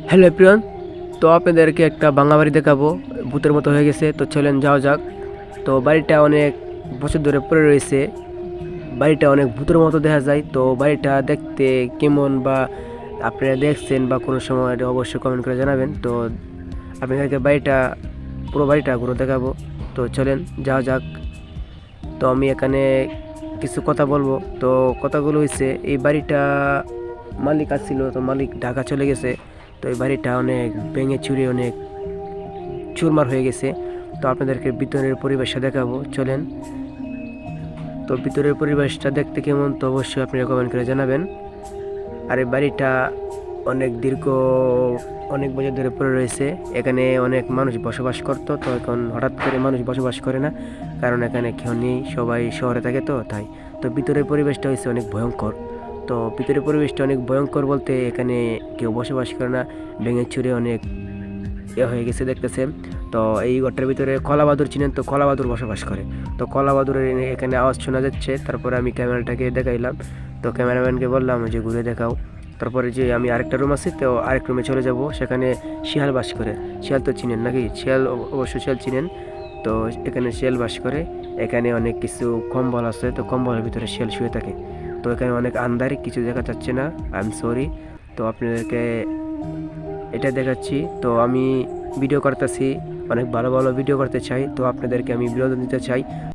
Hello everyone, তো আপনাদেরকে একটা ভাঙা বাড়ি দেখাবো। ভূতের মতো হয়ে গেছে, তো চলেন যাওয়া যাক। তো বাড়িটা অনেক বছর ধরে পড়ে রয়েছে। বাড়িটা অনেক ভূতের মতো দেখা যায়। তো বাড়িটা দেখতে কেমন বা আপনারা দেখছেন বা কোনো সময় এটা অবশ্যই কমেন্ট করে জানাবেন। তো আপনাদেরকে পুরো বাড়িটা ঘুরে দেখাবো। তো চলেন যাওয়া যাক। তো আমি এখানে কিছু কথা বলবো। তো কথাগুলো হয়েছে, এই বাড়িটা মালিক আসছিল, তো মালিক ঢাকা চলে গেছে। তো এই বাড়িটা অনেক ভেঙে চুরে অনেক চুরমার হয়ে গেছে। তো আপনাদেরকে ভিতরের পরিবেশটা দেখাবো, চলেন। তো ভিতরের পরিবেশটা দেখতে কেমন, তো অবশ্যই আপনি কমেন্ট করে জানাবেন। আর এই বাড়িটা অনেক অনেক বছর ধরে পড়ে রয়েছে। এখানে অনেক মানুষ বসবাস করতো, তো এখন হঠাৎ করে মানুষ বসবাস করে না, কারণ এখানে কেউ নেই, সবাই শহরে থাকে, তো তাই। তো ভিতরের পরিবেশটা হয়েছে অনেক ভয়ঙ্কর। তো ভিতরের পরিবেশটা অনেক ভয়ঙ্কর বলতে এখানে কেউ বসবাস করে না, ভেঙে চুরে অনেক হয়ে গেছে দেখতেছেন। তো এই ঘরটার ভিতরে কলাবাদুর চিনেন, তো কলাবাদুর বসবাস করে। তো কলাবাদুরের এখানে আওয়াজ শোনা যাচ্ছে। তারপরে আমি ক্যামেরাটাকে দেখাইলাম, তো ক্যামেরাম্যানকে বললাম যে ঘুরে দেখাও। তারপরে যে আমি আরেকটা রুম আছে, তো আরেক রুমে চলে যাব, সেখানে শিয়াল বাস করে। শিয়াল তো চিনেন নাকি? শিয়াল অবশ্যই শিয়াল চিনেন। তো এখানে শিয়াল বাস করে। এখানে অনেক কিছু কম্বল আছে, তো কম্বলের ভিতরে শিয়াল শুয়ে থাকে। তো এখানে অনেক আন্ধার, কিছু দেখা যাচ্ছে না, আই এম সরি। তো আপনাদেরকে এটা দেখাচ্ছি। তো আমি ভিডিও করতেছি, অনেক ভালো ভালো ভিডিও করতে চাই, তো আপনাদেরকে আমি বিনোদন দিতে চাই।